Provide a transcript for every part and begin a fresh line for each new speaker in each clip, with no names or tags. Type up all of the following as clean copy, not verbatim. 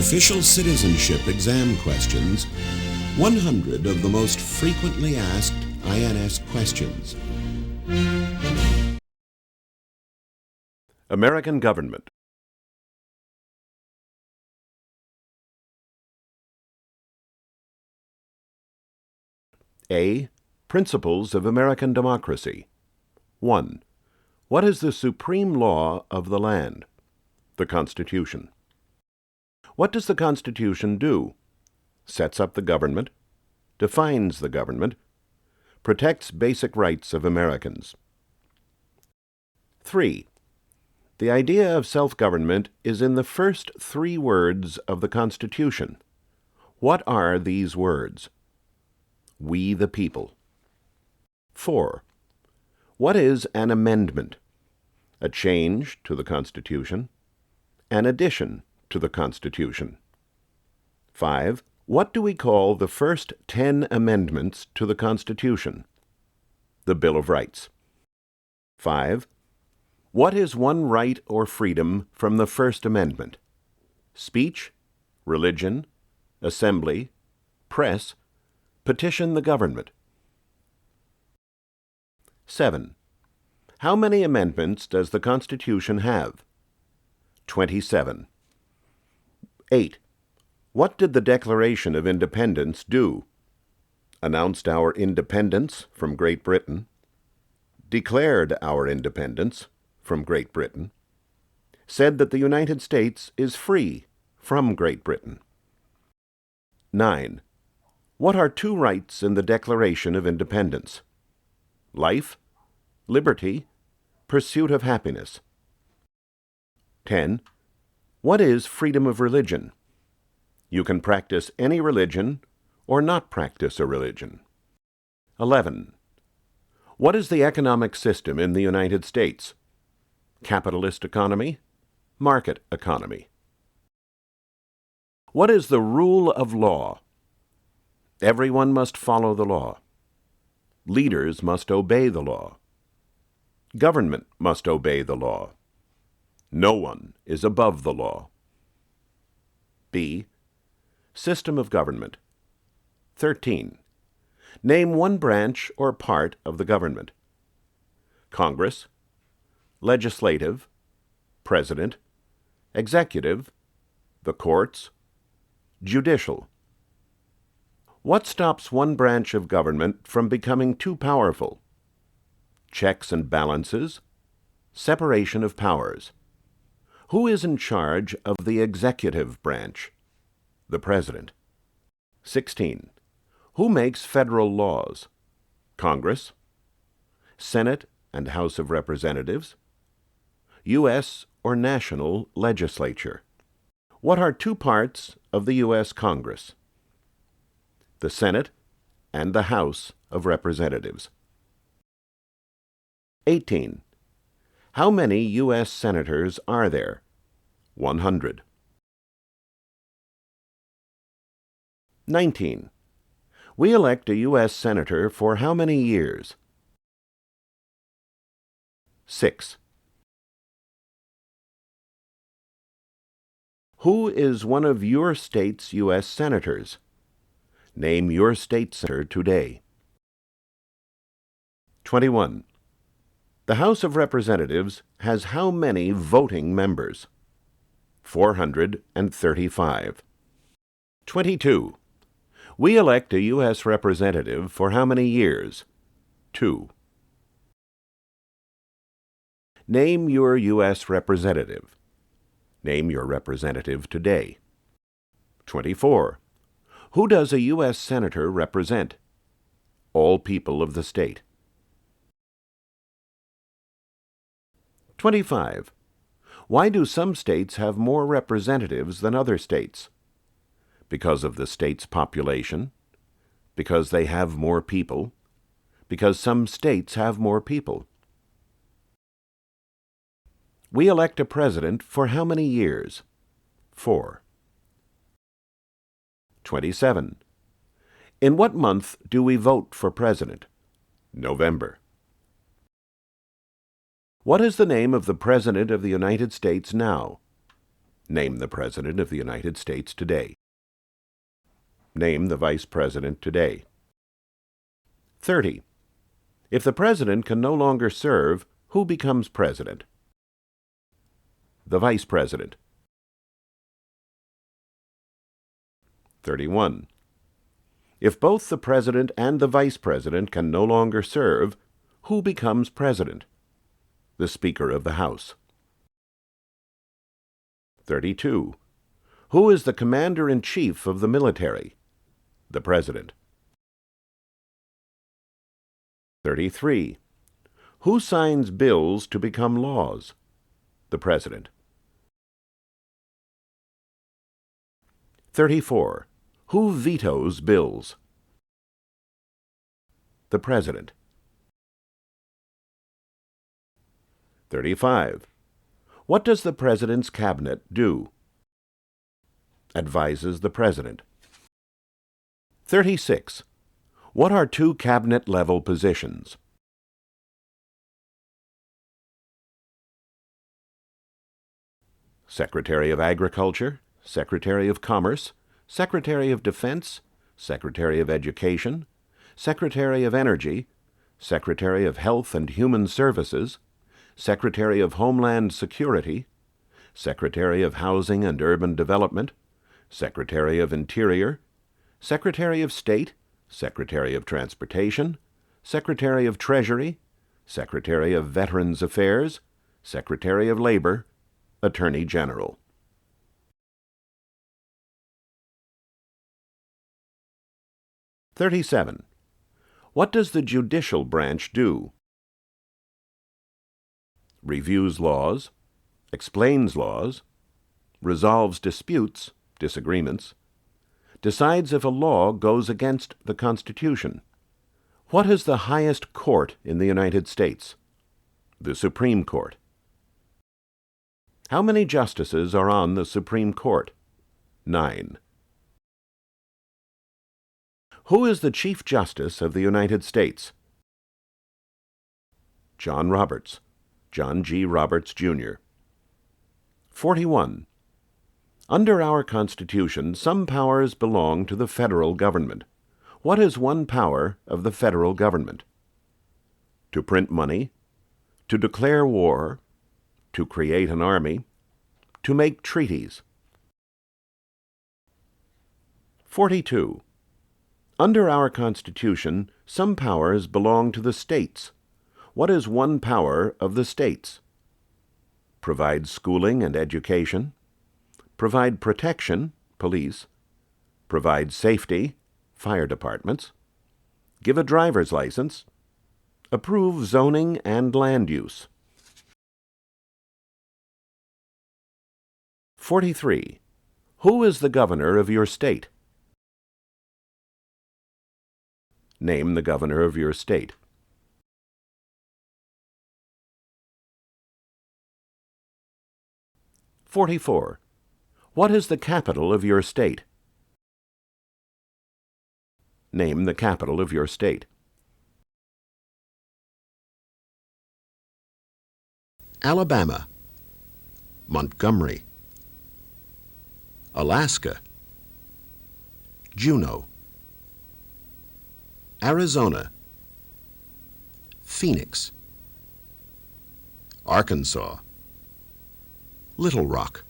Official citizenship exam questions, 100 of the most frequently asked INS questions.
American government. A. Principles of American democracy. 1. What is the supreme law of the land? The Constitution. What does the Constitution do? Sets up the government, defines the government, protects basic rights of Americans. 3. The idea of self-government is in the first 3 words of the Constitution. What are these words? We the people. 4. What is an amendment? A change to the Constitution, an addition to the Constitution. 5. What do we call the first 10 amendments to the Constitution? The Bill of Rights. 5. What is one right or freedom from the First Amendment? Speech, religion, assembly, press, petition the government. 7. How many amendments does the Constitution have? 27. 8. What did the Declaration of Independence do? Announced our independence from Great Britain, declared our independence from Great Britain, said that the United States is free from Great Britain. 9. What are 2 rights in the Declaration of Independence? Life, liberty, pursuit of happiness. 10. What is freedom of religion? You can practice any religion or not practice a religion. 11. What is the economic system in the United States? Capitalist economy, market economy. What is the rule of law? Everyone must follow the law. Leaders must obey the law. Government must obey the law. No one is above the law. B. System of government. 13. Name one branch or part of the government. Congress, legislative, president, executive, the courts, judicial. What stops one branch of government from becoming too powerful? Checks and balances, separation of powers. Who is in charge of the executive branch? The President. 16. Who makes federal laws? Congress, Senate and House of Representatives, U.S. or national legislature. What are 2 parts of the U.S. Congress? The Senate and the House of Representatives. 18. How many U.S. senators are there? 100. 19. We elect a U.S. senator for how many years? 6. Who is one of your state's U.S. senators? Name your state senator today. 21. The House of Representatives has how many voting members? 435. 22. We elect a U.S. representative for how many years? 2. Name your U.S. representative. Name your representative today. 24. Who does a U.S. senator represent? All people of the state. 25. Why do some states have more representatives than other states? Because of the state's population, because they have more people, because some states have more people. We elect a president for how many years? 4. 27. In what month do we vote for president? November. What is the name of the President of the United States now? Name the President of the United States today. Name the Vice President today. 30. If the President can no longer serve, who becomes President? The Vice President. 31. If both the President and the Vice President can no longer serve, who becomes President? The Speaker of the House. 32. Who is the Commander-in-Chief of the military? The President. 33. Who signs bills to become laws? The President. 34. Who vetoes bills? The President. 35. What does the President's Cabinet do? Advises the President. 36. What are two Cabinet-level positions? Secretary of Agriculture, Secretary of Commerce, Secretary of Defense, Secretary of Education, Secretary of Energy, Secretary of Health and Human Services, Secretary of Homeland Security, Secretary of Housing and Urban Development, Secretary of Interior, Secretary of State, Secretary of Transportation, Secretary of Treasury, Secretary of Veterans Affairs, Secretary of Labor, Attorney General. "37. What does the judicial branch do? Reviews laws, explains laws, resolves disputes, disagreements, decides if a law goes against the Constitution. What is the highest court in the United States? The Supreme Court. How many justices are on the Supreme Court? 9. Who is the Chief Justice of the United States? John Roberts, John G. Roberts, Jr. 41. Under our Constitution, some powers belong to the federal government. What is one power of the federal government? To print money, to declare war, to create an army, to make treaties. 42. Under our Constitution, some powers belong to the states. What is one power of the states? Provide schooling and education, provide protection, police, provide safety, fire departments, give a driver's license, approve zoning and land use. 43. Who is the governor of your state? Name the governor of your state. 44. What is the capital of your state? Name the capital of your state.
Alabama, Montgomery, Alaska, Juneau, Arizona, Phoenix, Arkansas, Little Rock,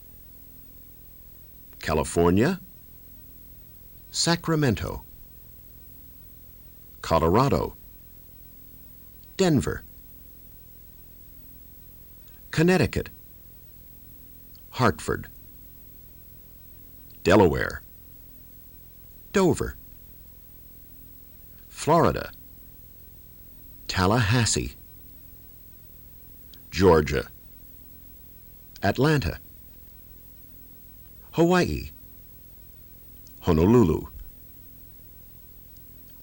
California, Sacramento, Colorado, Denver, Connecticut, Hartford, Delaware, Dover, Florida, Tallahassee, Georgia, Atlanta, Hawaii, Honolulu,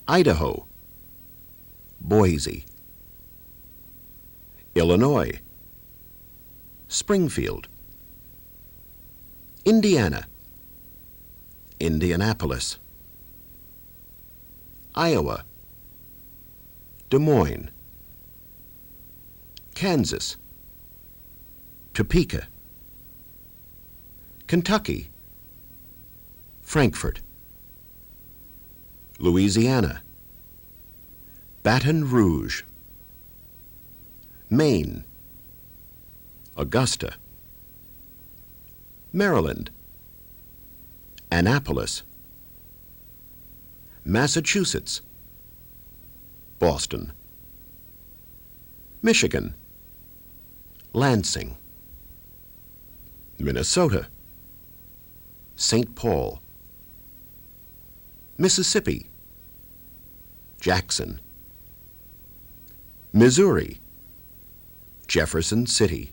Idaho, Boise, Illinois, Springfield, Indiana, Indianapolis, Iowa, Des Moines, Kansas, Topeka, Kentucky, Frankfurt, Louisiana, Baton Rouge, Maine, Augusta, Maryland, Annapolis, Massachusetts, Boston, Michigan, Lansing, Minnesota, St. Paul, Mississippi, Jackson, Missouri, Jefferson City,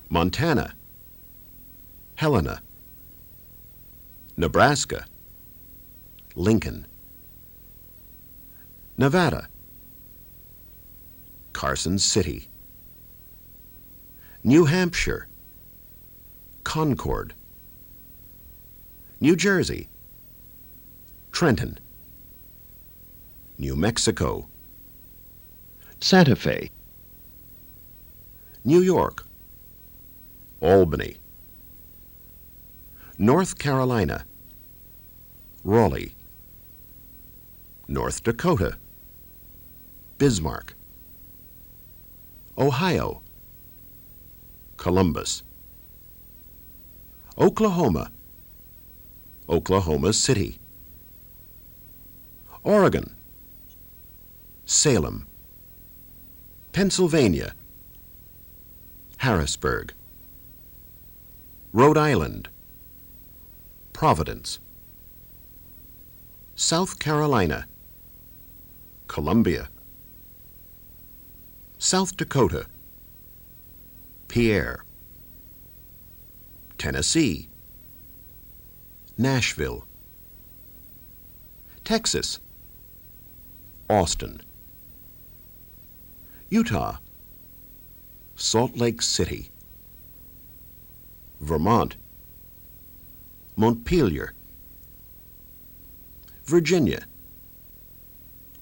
Montana, Helena, Nebraska, Lincoln, Nevada, Carson City, New Hampshire, Concord, New Jersey, Trenton, New Mexico, Santa Fe, New York, Albany, North Carolina, Raleigh, North Dakota, Bismarck, Ohio, Columbus, Oklahoma, Oklahoma City, Oregon, Salem, Pennsylvania, Harrisburg, Rhode Island, Providence, South Carolina, Columbia, South Dakota, Pierre, Tennessee, Nashville, Texas, Austin, Utah, Salt Lake City, Vermont, Montpelier, Virginia,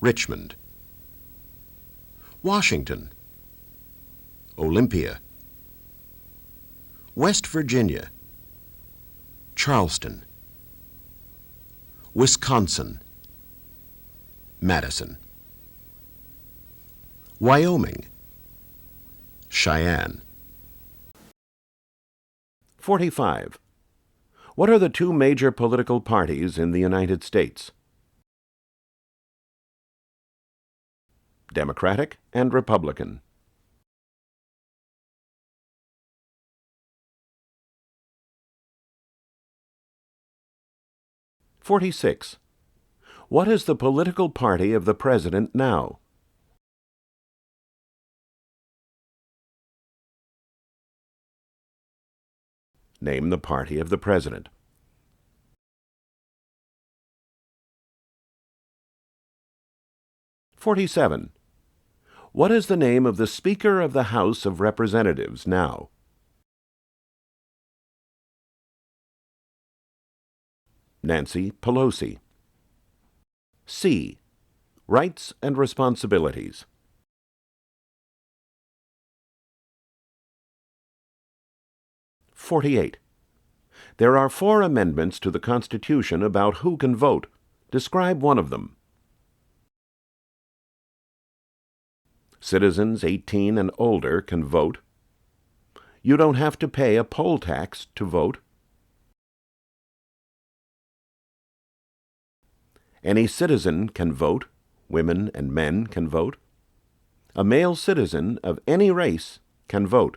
Richmond, Washington, Olympia, West Virginia, Charleston, Wisconsin, Madison, Wyoming, Cheyenne.
45. What are the two major political parties in the United States? Democratic and Republican. 46. What is the political party of the President now? Name the party of the President. 47. What is the name of the Speaker of the House of Representatives now? Nancy Pelosi. C. Rights and responsibilities. 48. There are 4 amendments to the Constitution about who can vote. Describe one of them. Citizens 18 and older can vote. You don't have to pay a poll tax to vote. Any citizen can vote. Women and men can vote. A male citizen of any race can vote.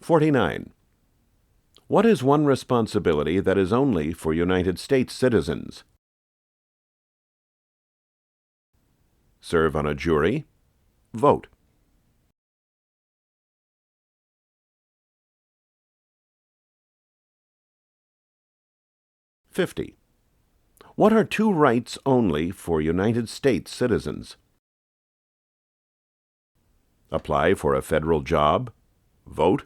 49. What is one responsibility that is only for United States citizens? Serve on a jury. Vote. 50. What are 2 rights only for United States citizens? Apply for a federal job, vote,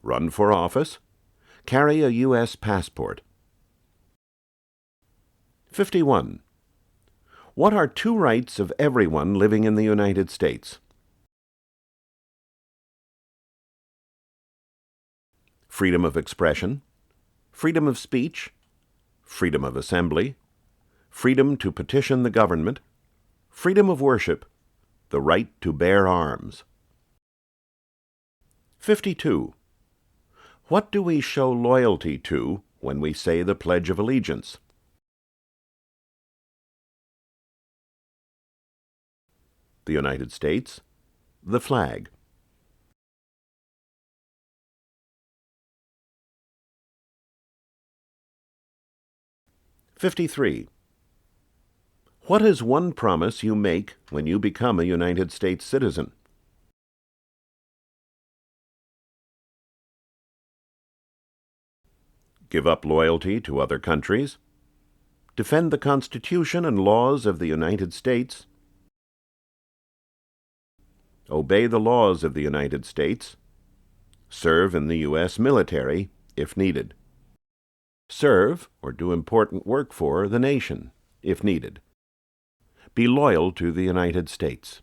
run for office, carry a U.S. passport. 51. What are 2 rights of everyone living in the United States? freedom of expression, freedom of speech, freedom of assembly, freedom to petition the government, freedom of worship, the right to bear arms. 52. What do we show loyalty to when we say the Pledge of Allegiance? The United States, the flag. 53. What is one promise you make when you become a United States citizen? Give up loyalty to other countries, defend the Constitution and laws of the United States, obey the laws of the United States, serve in the U.S. military if needed, serve or do important work for the nation if needed, be loyal to the United States.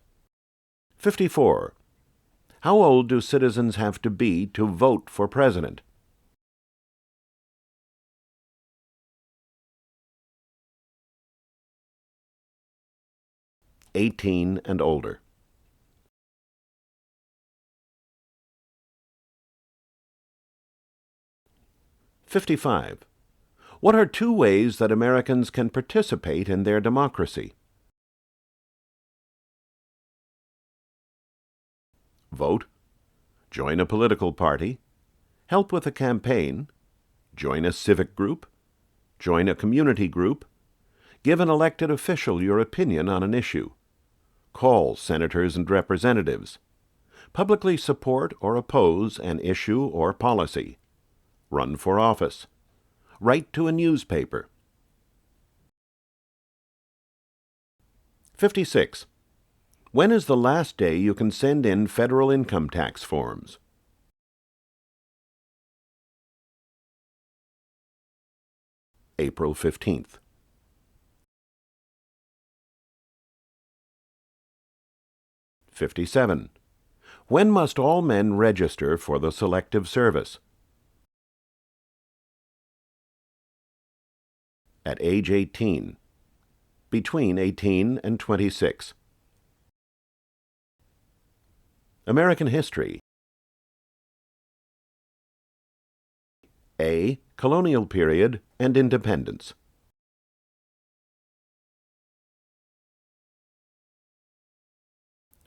54. How old do citizens have to be to vote for president? '18 and older. 55. What are two ways that Americans can participate in their democracy? Vote, join a political party, help with a campaign, join a civic group, join a community group, give an elected official your opinion on an issue, call senators and representatives, publicly support or oppose an issue or policy, run for office, write to a newspaper. 56. When is the last day you can send in federal income tax forms? April 15th. 57. When must all men register for the Selective Service? At age 18. Between 18 and 26. American history. A. Colonial period and independence.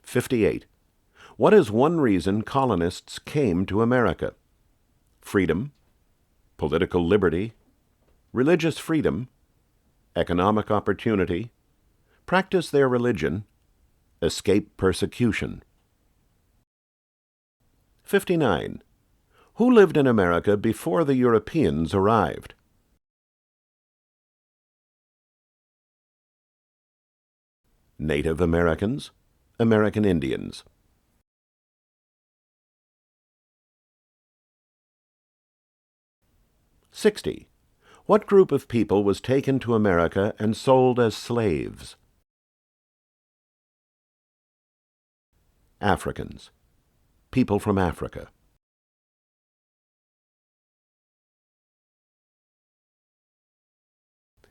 58. What is one reason colonists came to America? Freedom, political liberty, religious freedom, economic opportunity, practice their religion, escape persecution. 59. Who lived in America before the Europeans arrived? Native Americans, American Indians. 60. What group of people was taken to America and sold as slaves? Africans. People from Africa.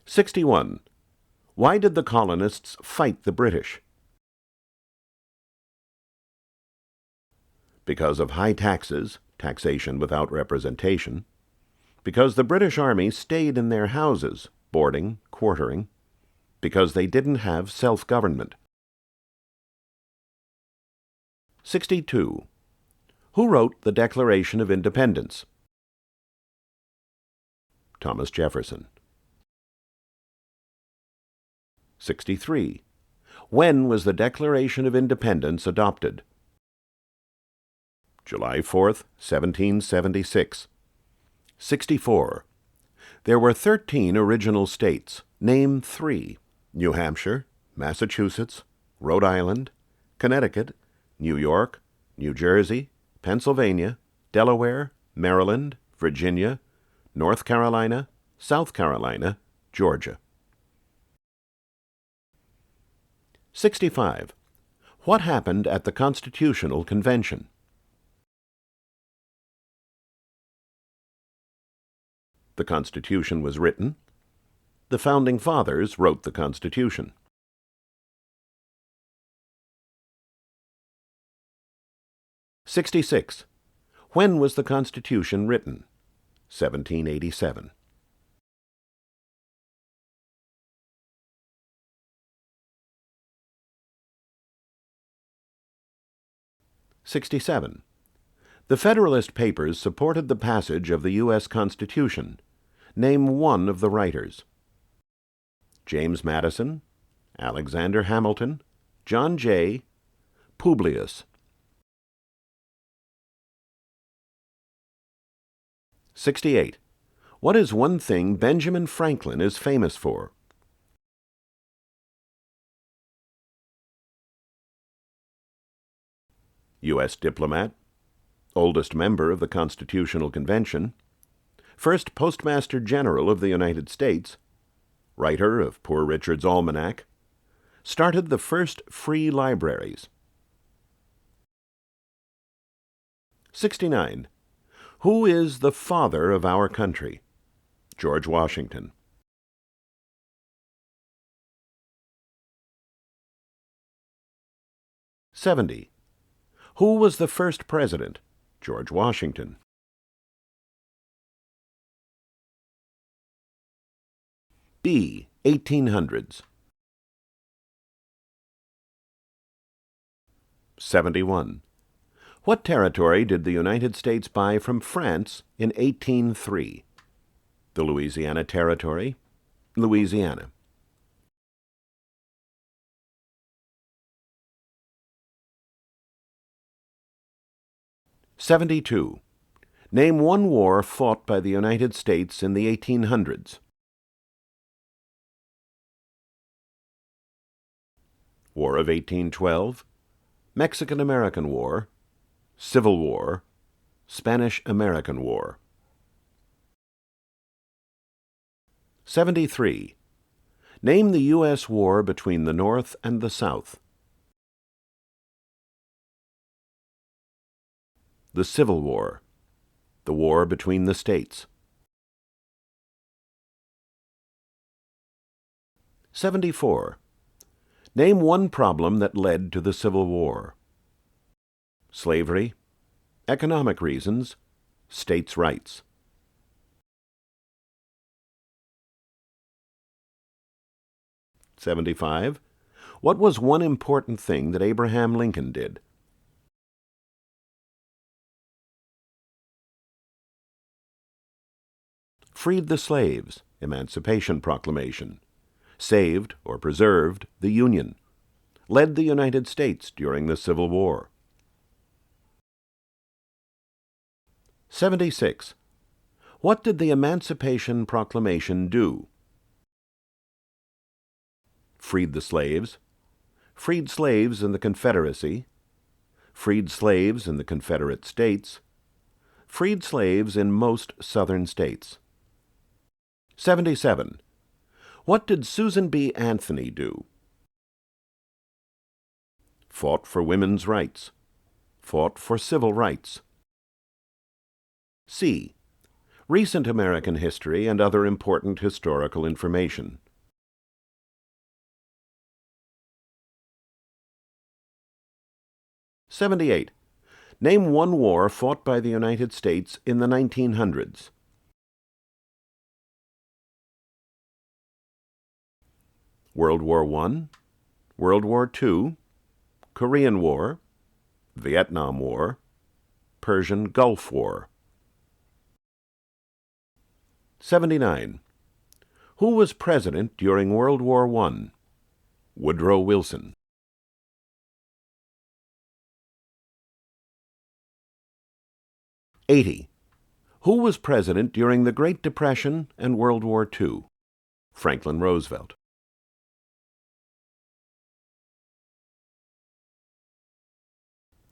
61. Why did the colonists fight the British? Because of high taxes, taxation without representation, because the British Army stayed in their houses, boarding, quartering, because they didn't have self-government. 62. Who wrote the Declaration of Independence? Thomas Jefferson. 63. When was the Declaration of Independence adopted? July 4th, 1776. 64. There were 13 original states. Name 3. New Hampshire, Massachusetts, Rhode Island, Connecticut, New York, New Jersey, Pennsylvania, Delaware, Maryland, Virginia, North Carolina, South Carolina, Georgia. 65. What happened at the Constitutional Convention? The Constitution was written. The Founding Fathers wrote the Constitution. '66. When was the Constitution written? 1787. '67. The Federalist Papers supported the passage of the U.S. Constitution. Name one of the writers. James Madison, Alexander Hamilton, John Jay, Publius. '68. What is one thing Benjamin Franklin is famous for? U.S. diplomat, oldest member of the Constitutional Convention, first Postmaster General of the United States, writer of Poor Richard's Almanac, started the first free libraries. '69. Who is the father of our country? George Washington. '70. Who was the first president? George Washington. B. 1800s. 71. What territory did the United States buy from France in 1803? The Louisiana Territory, Louisiana. '72. Name one war fought by the United States in the 1800s. War of 1812, Mexican-American War, Civil War, Spanish-American War. '73. Name the U.S. war between the North and the South. The Civil War, the war between the states. '74. Name one problem that led to the Civil War. Slavery, economic reasons, states' rights. '75. What was one important thing that Abraham Lincoln did? Freed the slaves, Emancipation Proclamation. Saved, or preserved, the Union. Led the United States during the Civil War. '76. What did the Emancipation Proclamation do? Freed the slaves. Freed slaves in the Confederacy. Freed slaves in the Confederate States. Freed slaves in most Southern states. '77. What did Susan B. Anthony do? Fought for women's rights. Fought for civil rights. C. Recent American history and other important historical information. '78. Name one war fought by the United States in the 1900s. World War I, World War II, Korean War, Vietnam War, Persian Gulf War. '79. Who was president during World War I? Woodrow Wilson. '80. Who was president during the Great Depression and World War II? Franklin Roosevelt.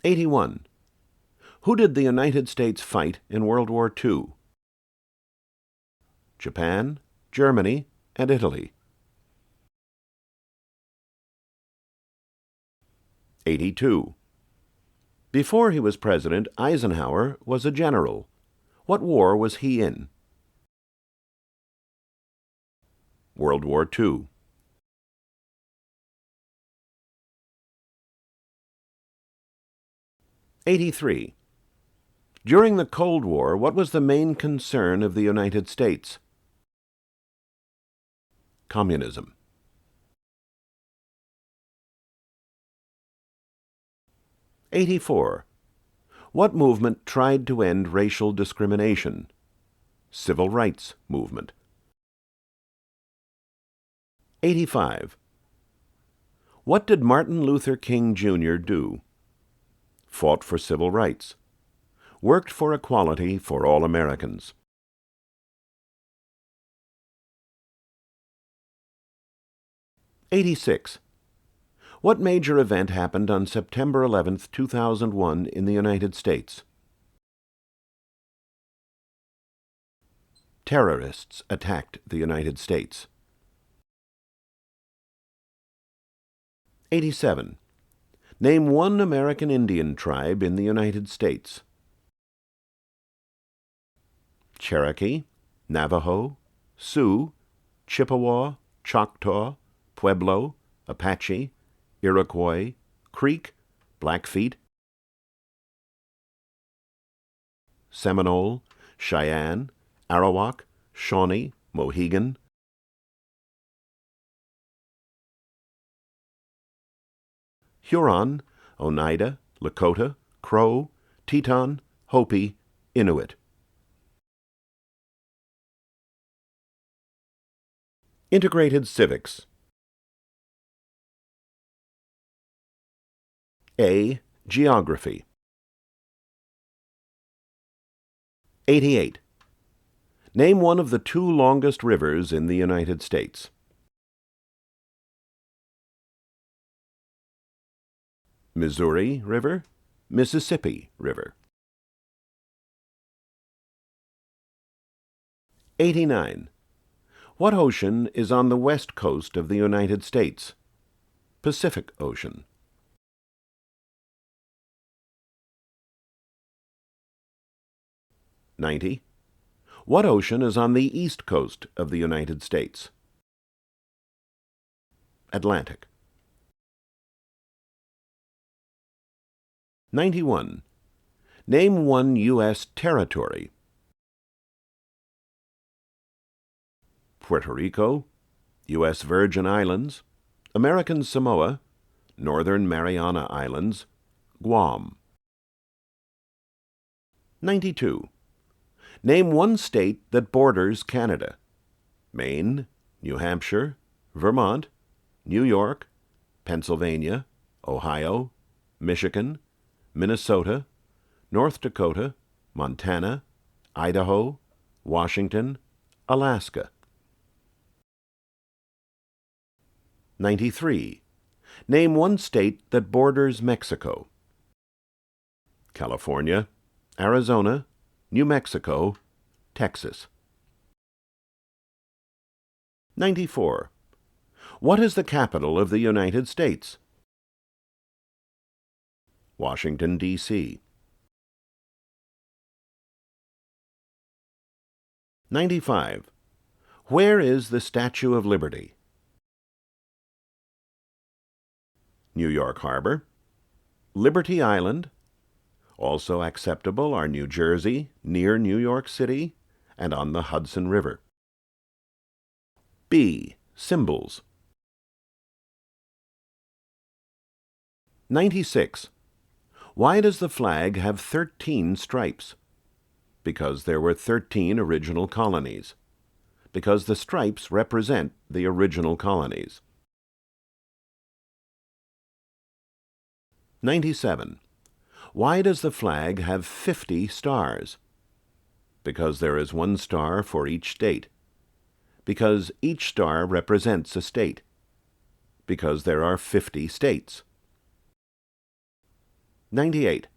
'81. Who did the United States fight in World War II? Japan, Germany, and Italy. '82. Before he was president, Eisenhower was a general. What war was he in? World War II. 83. During the Cold War, what was the main concern of the United States? Communism. 84. What movement tried to end racial discrimination? Civil Rights Movement. 85. What did Martin Luther King Jr. do? Fought for civil rights. Worked for equality for all Americans. 86. What major event happened on September 11, 2001 in the United States? Terrorists attacked the United States. 87. Name one American Indian tribe in the United States. Cherokee, Navajo, Sioux, Chippewa, Choctaw, Pueblo, Apache, Iroquois, Creek, Blackfeet, Seminole, Cheyenne, Arawak, Shawnee, Mohegan, Huron, Oneida, Lakota, Crow, Teton, Hopi, Inuit. Integrated civics. A. Geography. 88. Name one of the two longest rivers in the United States. Missouri River, Mississippi River. 89. What ocean is on the west coast of the United States? Pacific Ocean. 90. What ocean is on the east coast of the United States? Atlantic. 91. Name one U.S. territory. Puerto Rico, U.S. Virgin Islands, American Samoa, Northern Mariana Islands, Guam. 92. Name one state that borders Canada. Maine, New Hampshire, Vermont, New York, Pennsylvania, Ohio, Michigan, Minnesota, North Dakota, Montana, Idaho, Washington, Alaska. 93. Name one state that borders Mexico. California, Arizona, New Mexico, Texas. 94. What is the capital of the United States? Washington, D.C. 95. Where is the Statue of Liberty? New York Harbor, Liberty Island. Also acceptable are New Jersey, near New York City, and on the Hudson River. B. Symbols. 96. Why does the flag have 13 stripes? Because there were 13 original colonies. Because the stripes represent the original colonies. 97. Why does the flag have 50 stars? Because there is one star for each state. Because each star represents a state. Because there are 50 states. 98.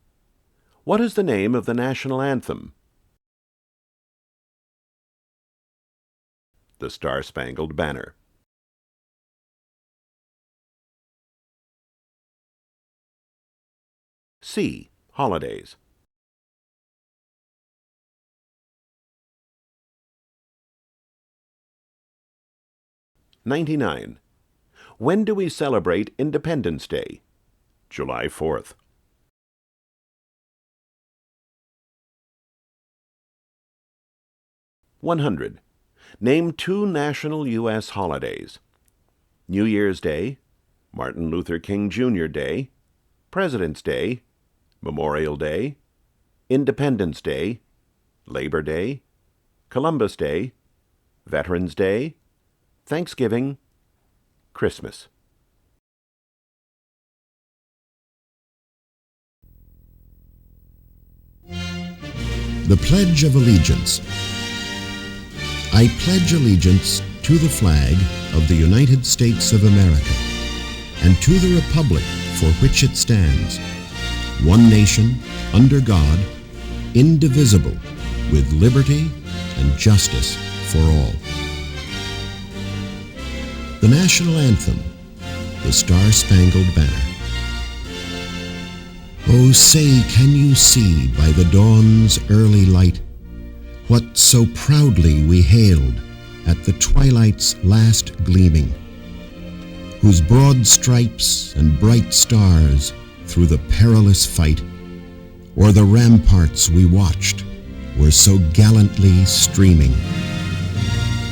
What is the name of the national anthem? The Star-Spangled Banner. C. Holidays. 99. When do we celebrate Independence Day? July 4th. 100. Name 2 national U.S. holidays. New Year's Day, Martin Luther King Jr. Day, President's Day, Memorial Day, Independence Day, Labor Day, Columbus Day, Veterans Day, Thanksgiving, Christmas.
The Pledge of Allegiance. I pledge allegiance to the flag of the United States of America and to the republic for which it stands, one nation, under God, indivisible, with liberty and justice for all. The National Anthem, the Star-Spangled Banner. Oh, say, can you see by the dawn's early light what so proudly we hailed at the twilight's last gleaming, whose broad stripes and bright stars through the perilous fight o'er the ramparts we watched were so gallantly streaming,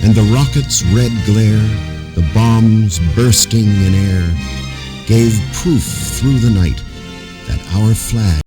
and the rocket's red glare, the bombs bursting in air, gave proof through the night that our flag